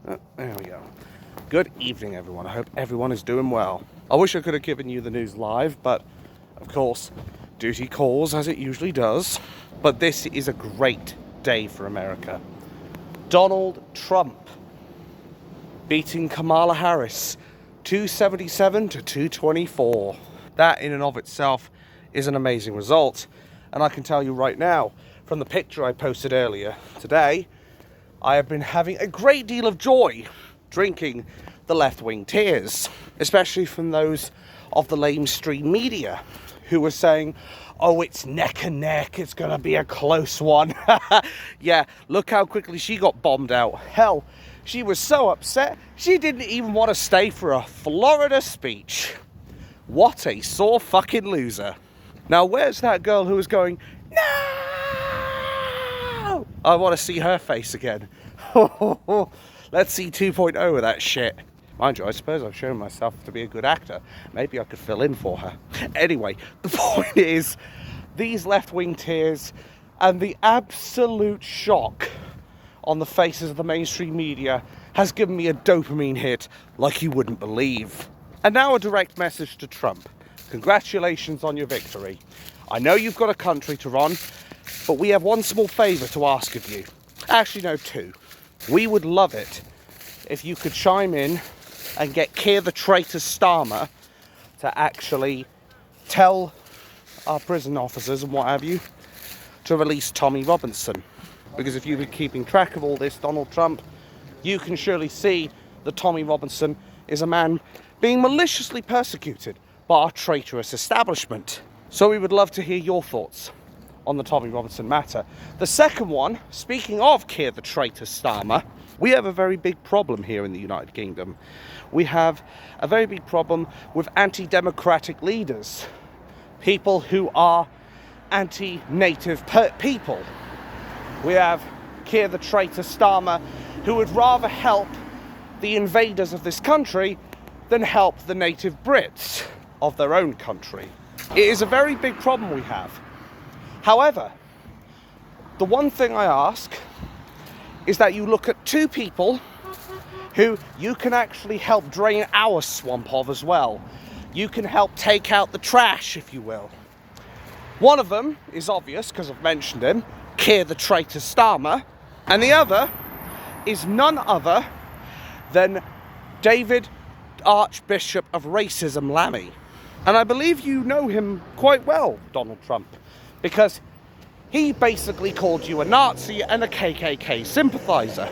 There we go. Good evening, everyone. I hope everyone is doing well. I wish I could have given you the news live, but of course, duty calls as it usually does. But this is a great day for America. Donald Trump beating Kamala Harris 277 to 224. That in and of itself is an amazing result. And I can tell you right now, from the picture I posted earlier today, I have been having a great deal of joy drinking the left-wing tears, especially from those of the mainstream media who were saying, oh, it's neck and neck, it's going to be a close one. Yeah, look how quickly she got bombed out. Hell, she was so upset, she didn't even want to stay for a Florida speech. What a sore fucking loser. Now, where's that girl who was going, no! I want to see her face again. Let's see 2.0 of that shit. Mind you, I suppose I've shown myself to be a good actor. Maybe I could fill in for her. Anyway, the point is, these left-wing tears and the absolute shock on the faces of the mainstream media has given me a dopamine hit like you wouldn't believe. And now a direct message to Trump. Congratulations on your victory. I know you've got a country to run, but we have one small favour to ask of you. Actually, no, two. We would love it if you could chime in and get Keir the Traitor Starmer to actually tell our prison officers and what have you to release Tommy Robinson. Because if you've been keeping track of all this, Donald Trump, you can surely see that Tommy Robinson is a man being maliciously persecuted by our traitorous establishment. So we would love to hear your thoughts on the Tommy Robinson matter. The second one, speaking of Keir the Traitor Starmer, we have a very big problem here in the United Kingdom. We have a very big problem with anti-democratic leaders, people who are anti-native people. We have Keir the Traitor Starmer, who would rather help the invaders of this country than help the native Brits of their own country. It is a very big problem we have. However, the one thing I ask is that you look at two people who you can actually help drain our swamp of as well. You can help take out the trash, if you will. One of them is obvious, because I've mentioned him, Keir the Traitor Starmer, and the other is none other than David Archbishop of Racism Lammy. And I believe you know him quite well, Donald Trump, because he basically called you a Nazi and a KKK sympathiser.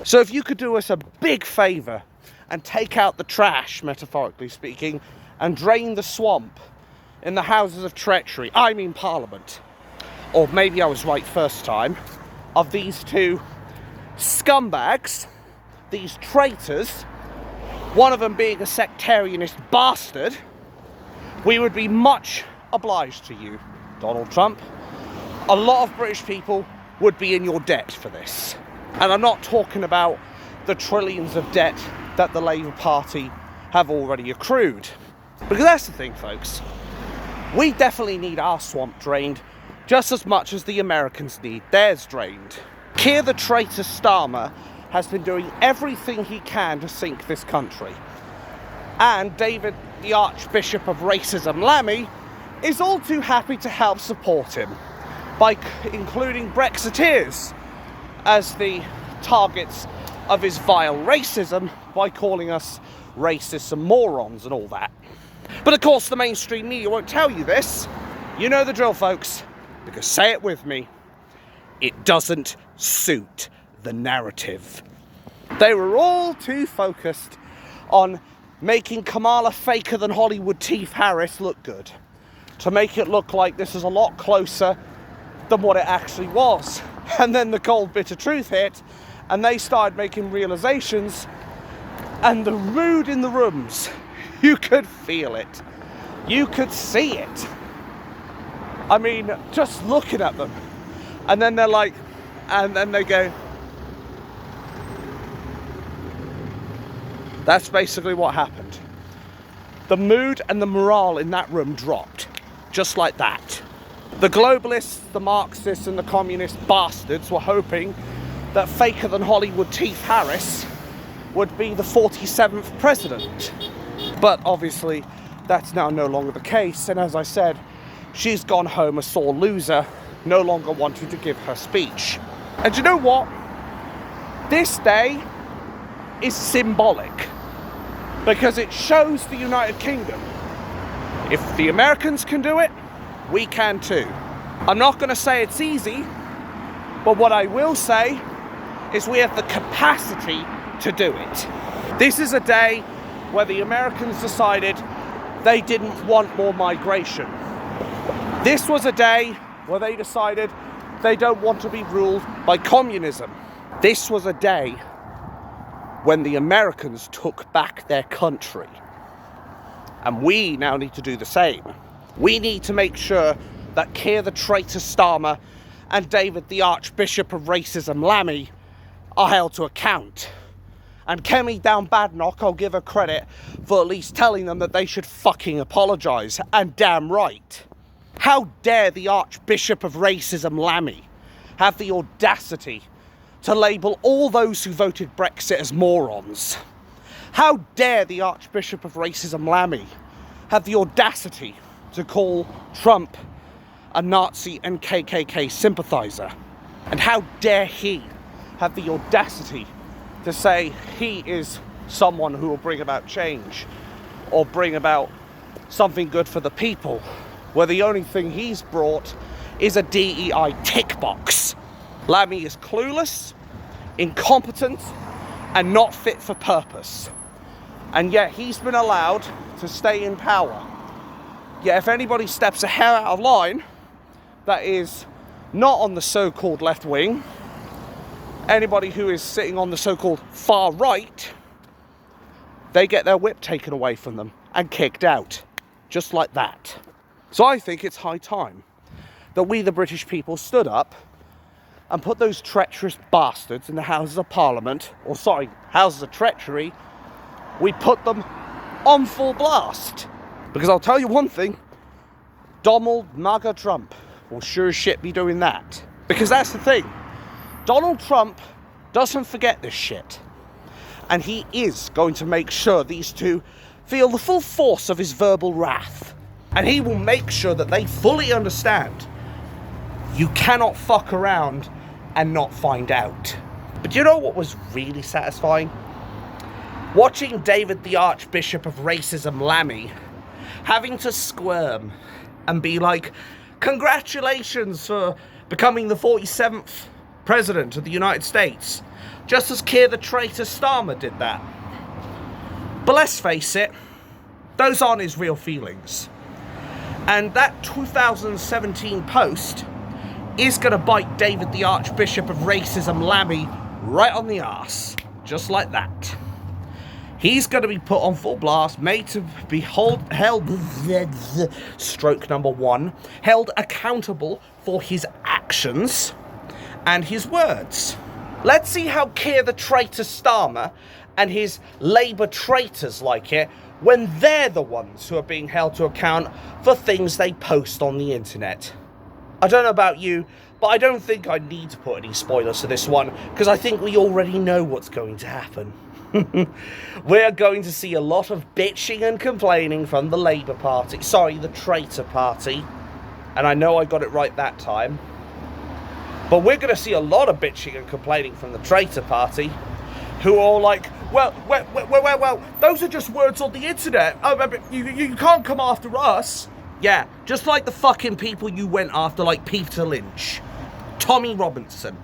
So if you could do us a big favour and take out the trash, metaphorically speaking, and drain the swamp in the houses of treachery, I mean Parliament, or maybe I was right first time, of these two scumbags, these traitors, one of them being a sectarianist bastard, we would be much obliged to you, Donald Trump. A lot of British people would be in your debt for this. And I'm not talking about the trillions of debt that the Labour Party have already accrued. Because that's the thing, folks. We definitely need our swamp drained just as much as the Americans need theirs drained. Keir the Traitor Starmer has been doing everything he can to sink this country. And David, the Archbishop of Racism Lammy, is all too happy to help support him by including Brexiteers as the targets of his vile racism by calling us racists and morons and all that. But of course the mainstream media won't tell you this. You know the drill, folks, because say it with me, it doesn't suit the narrative. They were all too focused on making Kamala faker than Hollywood Teeth Harris look good, to make it look like this is a lot closer than what it actually was. And then the cold bitter truth hit, and they started making realizations, and the mood in the rooms, you could feel it, you could see it. I mean, just looking at them, and then they're like, and then they go, that's basically what happened. The mood and the morale in that room dropped, just like that. The globalists, the Marxists and the communist bastards were hoping that faker than Hollywood Teeth Harris would be the 47th president. But obviously, that's now no longer the case. And as I said, she's gone home a sore loser, no longer wanting to give her speech. And you know what? This day is symbolic because it shows the United Kingdom. If the Americans can do it, we can too. I'm not going to say it's easy, but what I will say is we have the capacity to do it. This is a day where the Americans decided they didn't want more migration. This was a day where they decided they don't want to be ruled by communism. This was a day when the Americans took back their country. And we now need to do the same. We need to make sure that Keir the Traitor Starmer and David the Archbishop of Racism Lammy are held to account. And Kemi down Badnock, I'll give her credit for at least telling them that they should fucking apologise, and damn right. How dare the Archbishop of Racism Lammy have the audacity to label all those who voted Brexit as morons? How dare the Archbishop of Racism Lammy have the audacity to call Trump a Nazi and KKK sympathiser? And how dare he have the audacity to say he is someone who will bring about change or bring about something good for the people, where the only thing he's brought is a DEI tick box. Lammy is clueless, incompetent, and not fit for purpose. And yet he's been allowed to stay in power. Yet if anybody steps a hair out of line that is not on the so-called left wing, anybody who is sitting on the so-called far right, they get their whip taken away from them and kicked out. Just like that. So I think it's high time that we, the British people, stood up and put those treacherous bastards in the Houses of Parliament, or sorry, Houses of Treachery, we put them on full blast. Because I'll tell you one thing, Donald MAGA Trump will sure as shit be doing that. Because that's the thing, Donald Trump doesn't forget this shit. And he is going to make sure these two feel the full force of his verbal wrath. And he will make sure that they fully understand you cannot fuck around and not find out. But you know what was really satisfying? Watching David the Archbishop of Racism Lammy having to squirm and be like, congratulations for becoming the 47th President of the United States, just as Keir the Traitor Starmer did that. But let's face it, those aren't his real feelings. And that 2017 post is going to bite David the Archbishop of Racism Lammy right on the arse. Just like that. He's going to be put on full blast, made to be held stroke number one, held accountable for his actions and his words. Let's see how Keir the Traitor Starmer and his Labour traitors like it when they're the ones who are being held to account for things they post on the internet. I don't know about you, but I don't think I need to put any spoilers to this one, because I think we already know what's going to happen. We're going to see a lot of bitching and complaining from the Labour Party. Sorry, the Traitor Party. And I know I got it right that time. But we're going to see a lot of bitching and complaining from the Traitor Party, who are all like, well, those are just words on the internet. You can't come after us. Yeah, just like the fucking people you went after, like Peter Lynch, Tommy Robinson,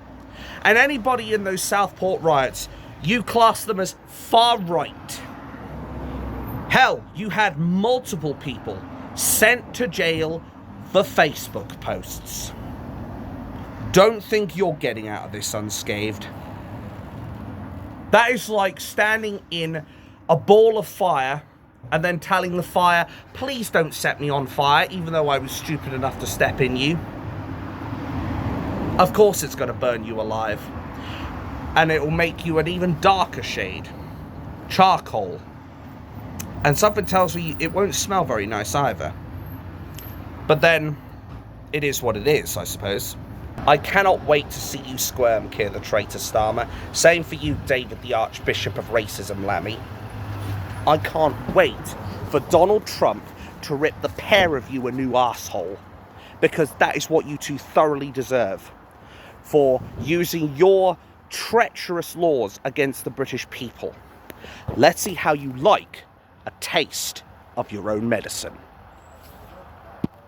and anybody in those Southport riots. You class them as far right. Hell, you had multiple people sent to jail for Facebook posts. Don't think you're getting out of this unscathed. That is like standing in a ball of fire and then telling the fire, please don't set me on fire, even though I was stupid enough to step in you. Of course it's going to burn you alive. And it will make you an even darker shade. Charcoal. And something tells me it won't smell very nice either. But then, it is what it is, I suppose. I cannot wait to see you squirm, Keir the Traitor Starmer. Same for you, David the Archbishop of Racism, Lammy. I can't wait for Donald Trump to rip the pair of you a new arsehole, because that is what you two thoroughly deserve for using your treacherous laws against the British people. Let's see how you like a taste of your own medicine.